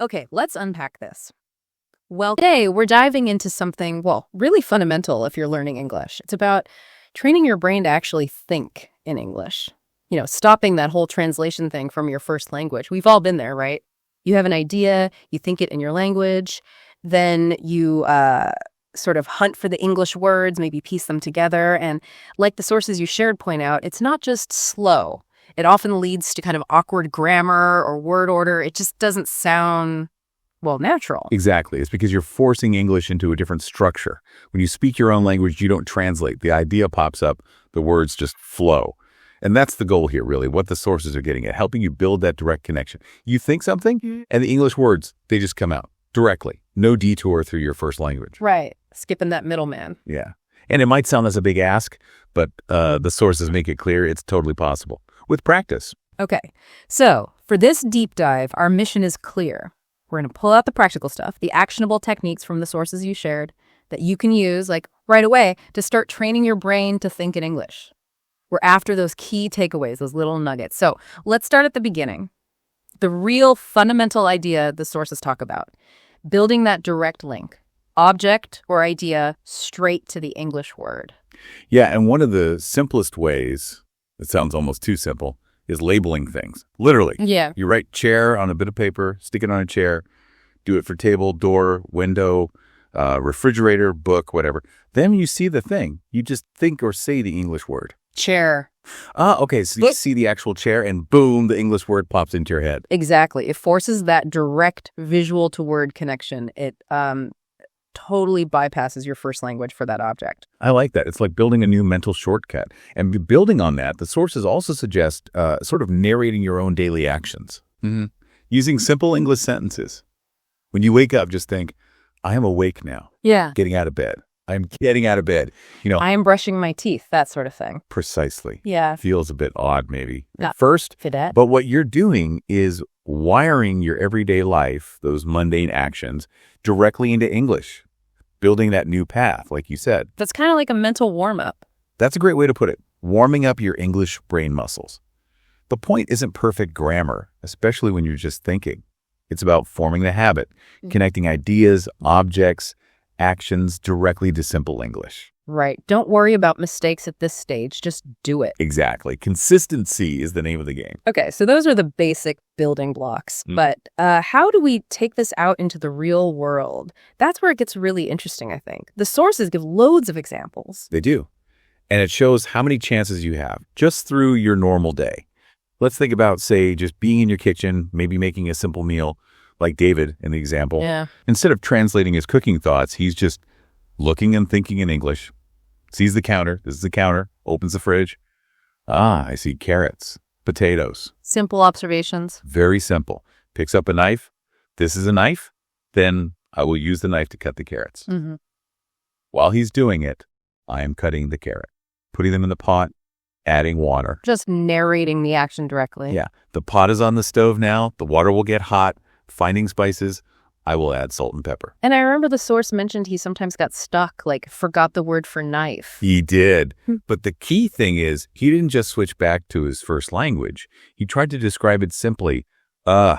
Okay, let's unpack this. Well, today we're diving into something, well, really fundamental if you're learning English. It's about training your brain to actually think in English. Stopping that whole translation thing from your first language. We've all been there, right? You have an idea, you think it in your language, then you sort of hunt for the English words, maybe piece them together. And like the sources you shared point out, it's not just slow. It often leads to kind of awkward grammar or word order. It just doesn't sound, well, natural. Exactly. It's because you're forcing English into a different structure. When you speak your own language, you don't translate. The idea pops up, the words just flow. And that's the goal here, really, what the sources are getting at, helping you build that direct connection. You think something, and the English words, they just come out directly. No detour through your first language. Right. Skipping that middleman. Yeah. And it might sound as a big ask, but the sources make it clear it's totally possible with practice. Okay. So for this deep dive, our mission is clear. We're going to pull out the practical stuff, the actionable techniques from the sources you shared that you can use like right away to start training your brain to think in English. We're after those key takeaways, those little nuggets. So let's start at the beginning. The real fundamental idea the sources talk about, building that direct link, object or idea straight to the English word. Yeah, and one of the simplest ways, it sounds almost too simple, is labeling things. Literally. Yeah. You write chair on a bit of paper, stick it on a chair, do it for table, door, window, refrigerator, book, whatever. Then when you see the thing, you just think or say the English word. Chair. Okay, so you see the actual chair and boom, the English word pops into your head. Exactly. It forces that direct visual to word connection. It totally bypasses your first language for that object. I like that. It's like building a new mental shortcut. And building on that, the sources also suggest sort of narrating your own daily actions. Using simple English sentences. When you wake up, just think, I am awake now. Yeah. Getting out of bed. I'm getting out of bed. I am brushing my teeth, that sort of thing. Precisely. Yeah. Feels a bit odd, maybe, Not at first. Fidette. But what you're doing is wiring your everyday life, those mundane actions, directly into English. Building that new path, like you said. That's kind of like a mental warm-up. That's a great way to put it. Warming up your English brain muscles. The point isn't perfect grammar, especially when you're just thinking. It's about forming the habit, connecting ideas, objects, actions directly to simple English. Right. Don't worry about mistakes at this stage. Just do it. Exactly. Consistency is the name of the game. Okay, so those are the basic building blocks. But how do we take this out into the real world? That's where it gets really interesting, I think. The sources give loads of examples. They do. And it shows how many chances you have just through your normal day. Let's think about, say, just being in your kitchen, maybe making a simple meal, like David in the example. Yeah. Instead of translating his cooking thoughts, he's just looking and thinking in English. Sees the counter. This is the counter. Opens the fridge. I see carrots, potatoes. Simple observations. Very simple. Picks up a knife. This is a knife. Then I will use the knife to cut the carrots. While he's doing it, I am cutting the carrot, putting them in the pot, adding water. Just narrating the action directly. Yeah. The pot is on the stove now. The water will get hot. Finding spices. I will add salt and pepper. And I remember the source mentioned he sometimes got stuck, like forgot the word for knife. He did. But the key thing is he didn't just switch back to his first language. He tried to describe it simply, the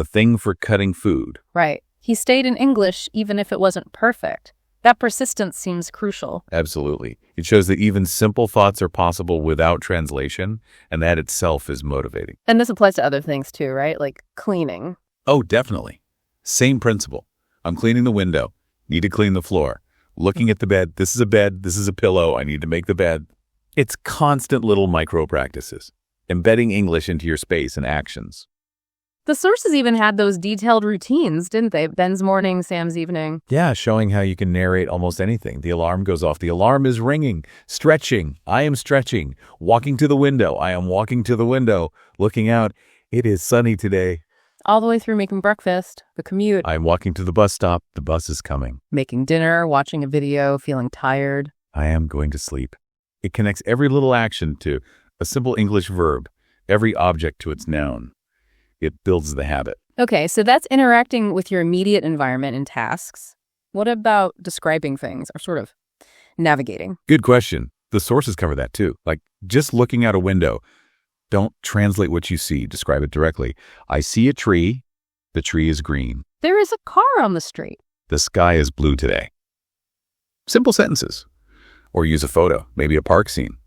thing for cutting food. Right. He stayed in English even if it wasn't perfect. That persistence seems crucial. Absolutely. It shows that even simple thoughts are possible without translation, and that itself is motivating. And this applies to other things too, right? Like cleaning. Oh, definitely. Same principle. I'm cleaning the window. Need to clean the floor. Looking at the bed. This is a bed. This is a pillow. I need to make the bed. It's constant little micro practices, embedding English into your space and actions. The sources even had those detailed routines, didn't they? Ben's morning, Sam's evening. Yeah, showing how you can narrate almost anything. The alarm goes off. The alarm is ringing. Stretching. I am stretching. Walking to the window. I am walking to the window. Looking out. It is sunny today. All the way through making breakfast, the commute. I am walking to the bus stop. The bus is coming. Making dinner, watching a video, feeling tired. I am going to sleep. It connects every little action to a simple English verb, every object to its noun. It builds the habit. Okay, so that's interacting with your immediate environment and tasks. What about describing things or sort of navigating? Good question. The sources cover that too. Like just looking out a window. Don't translate what you see. Describe it directly. I see a tree. The tree is green. There is a car on the street. The sky is blue today. Simple sentences. Or use a photo, maybe a park scene.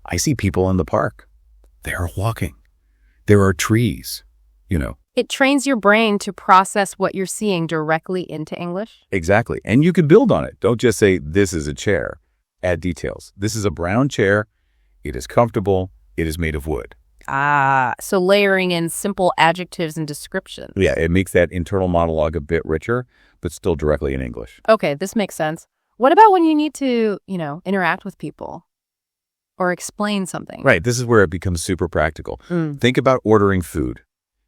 I see people in the park. They are walking. There are trees, It trains your brain to process what you're seeing directly into English. Exactly. And you can build on it. Don't just say, this is a chair. Add details. This is a brown chair. It is comfortable. It is made of wood. So layering in simple adjectives and descriptions. Yeah, it makes that internal monologue a bit richer, but still directly in English. Okay, this makes sense. What about when you need to, interact with people or explain something? Right. This is where it becomes super practical. Think about ordering food.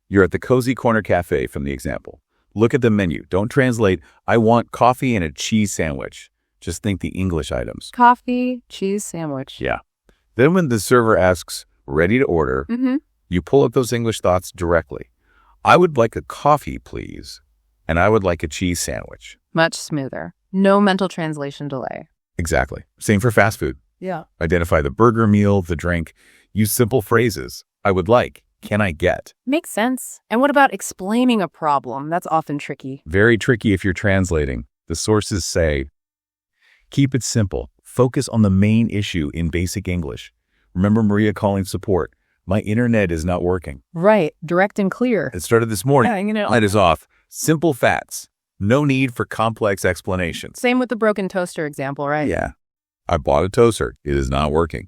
You're at the Cozy Corner Cafe from the example. Look at the menu. Don't translate, I want coffee and a cheese sandwich. Just think the English items. Coffee, cheese sandwich. Yeah. Then when the server asks, ready to order, you pull up those English thoughts directly. I would like a coffee, please. And I would like a cheese sandwich. Much smoother. No mental translation delay. Exactly. Same for fast food. Yeah. Identify the burger, meal, the drink. Use simple phrases. I would like. Can I get? Makes sense. And what about explaining a problem? That's often tricky. Very tricky if you're translating. The sources say, keep it simple. Focus on the main issue in basic English. Remember Maria calling support. My internet is not working. Right. Direct and clear. It started this morning. Yeah, Light is off. Simple facts. No need for complex explanations. Same with the broken toaster example, right? Yeah. I bought a toaster. It is not working.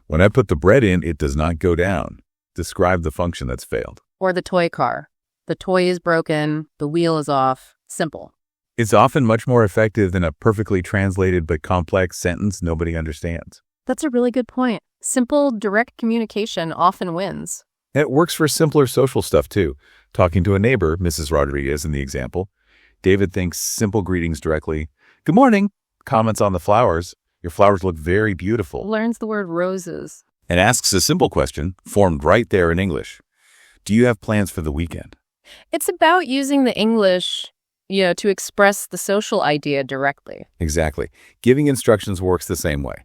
When I put the bread in, it does not go down. Describe the function that's failed. Or the toy car. The toy is broken. The wheel is off. Simple. It's often much more effective than a perfectly translated but complex sentence nobody understands. That's a really good point. Simple, direct communication often wins. And it works for simpler social stuff, too. Talking to a neighbor, Mrs. Rodriguez in the example. David thinks simple greetings directly. Good morning. Comments on the flowers. Your flowers look very beautiful. Learns the word roses. And asks a simple question, formed right there in English. Do you have plans for the weekend? It's about using the English, to express the social idea directly. Exactly. Giving instructions works the same way.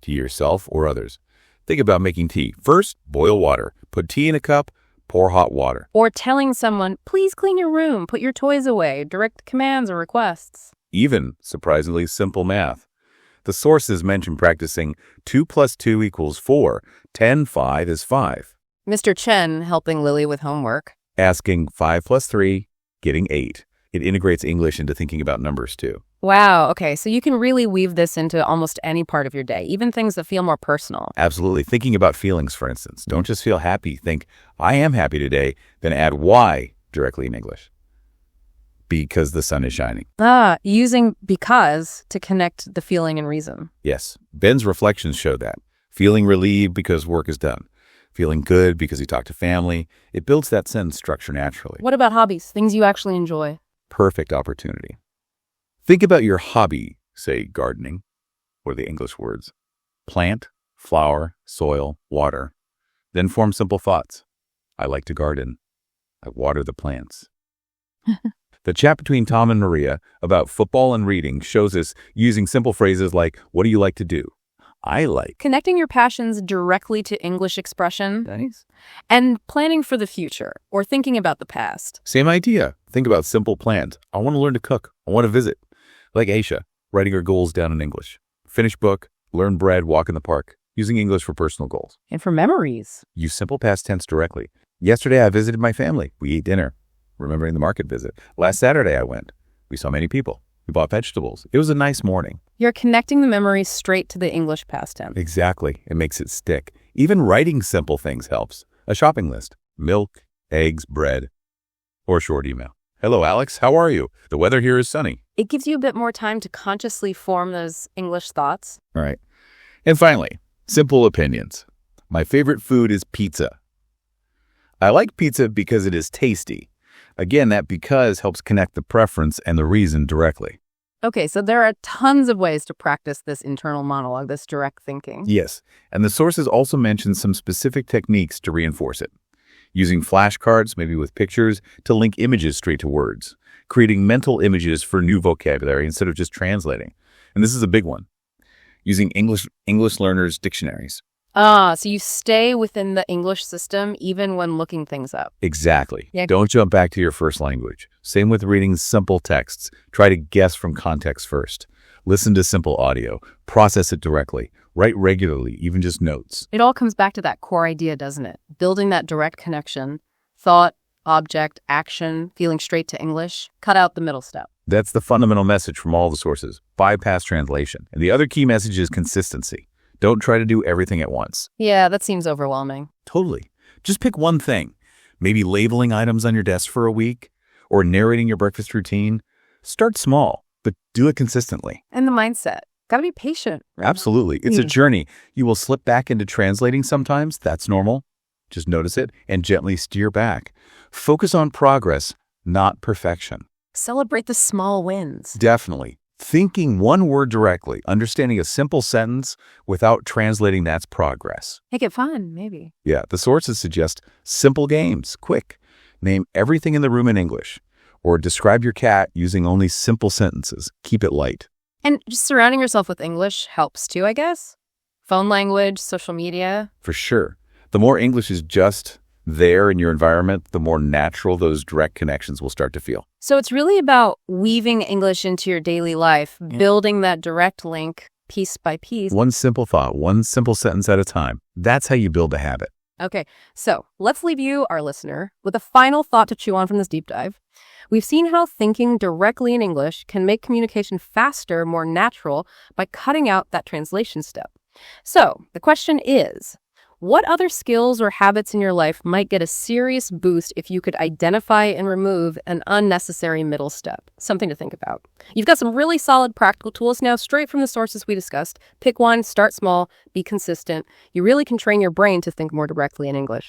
To yourself or others. Think about making tea. First, boil water. Put tea in a cup. Pour hot water. Or telling someone, please clean your room, put your toys away, direct commands or requests. Even, surprisingly, simple math. The sources mention practicing 2 + 2 = 4, 10, 5 is 5. Mr. Chen helping Lily with homework. Asking 5 + 3, getting 8. It integrates English into thinking about numbers too. Wow, okay, so you can really weave this into almost any part of your day, even things that feel more personal. Absolutely. Thinking about feelings, for instance. Don't just feel happy. Think, I am happy today, then add why directly in English. Because the sun is shining. Using because to connect the feeling and reason. Yes. Ben's reflections show that. Feeling relieved because work is done. Feeling good because he talked to family. It builds that sentence structure naturally. What about hobbies? Things you actually enjoy? Perfect opportunity. Think about your hobby, say gardening, or the English words. Plant, flower, soil, water. Then form simple thoughts. I like to garden. I water the plants. The chat between Tom and Maria about football and reading shows us using simple phrases like, what do you like to do? I like. Connecting your passions directly to English expression. Nice. And planning for the future or thinking about the past. Same idea. Think about simple plans. I want to learn to cook. I want to visit. Like Aisha, writing her goals down in English. Finish book, learn bread, walk in the park. Using English for personal goals. And for memories. Use simple past tense directly. Yesterday, I visited my family. We ate dinner. Remembering the market visit. Last Saturday, I went. We saw many people. We bought vegetables. It was a nice morning. You're connecting the memories straight to the English past tense. Exactly. It makes it stick. Even writing simple things helps. A shopping list. Milk, eggs, bread. Or a short email. Hello, Alex. How are you? The weather here is sunny. It gives you a bit more time to consciously form those English thoughts. All right. And finally, simple opinions. My favorite food is pizza. I like pizza because it is tasty. Again, that because helps connect the preference and the reason directly. Okay, so there are tons of ways to practice this internal monologue, this direct thinking. Yes, and the sources also mention some specific techniques to reinforce it. Using flashcards, maybe with pictures, to link images straight to words. Creating mental images for new vocabulary instead of just translating. And this is a big one. Using English learners' dictionaries. So you stay within the English system even when looking things up. Exactly. Yeah. Don't jump back to your first language. Same with reading simple texts. Try to guess from context first. Listen to simple audio. Process it directly. Write regularly, even just notes. It all comes back to that core idea, doesn't it? Building that direct connection, thought, object, action, feeling straight to English. Cut out the middle step. That's the fundamental message from all the sources. Bypass translation. And the other key message is consistency. Don't try to do everything at once. Yeah, that seems overwhelming. Totally. Just pick one thing. Maybe labeling items on your desk for a week or narrating your breakfast routine. Start small, but do it consistently. And the mindset. Gotta be patient. Right? Absolutely. It's a journey. You will slip back into translating sometimes. That's normal. Just notice it and gently steer back. Focus on progress, not perfection. Celebrate the small wins. Definitely. Thinking one word directly, understanding a simple sentence without translating, that's progress. Make it fun, maybe. Yeah, the sources suggest simple games, quick. Name everything in the room in English. Or describe your cat using only simple sentences. Keep it light. And just surrounding yourself with English helps too, I guess. Phone language, social media. For sure. The more English is just there in your environment, the more natural those direct connections will start to feel. So it's really about weaving English into your daily life, building that direct link piece by piece. One simple thought, one simple sentence at a time. That's how you build a habit. Okay, so let's leave you, our listener, with a final thought to chew on from this deep dive. We've seen how thinking directly in English can make communication faster, more natural, by cutting out that translation step. So the question is, what other skills or habits in your life might get a serious boost if you could identify and remove an unnecessary middle step? Something to think about. You've got some really solid practical tools now straight from the sources we discussed. Pick one, start small, be consistent. You really can train your brain to think more directly in English.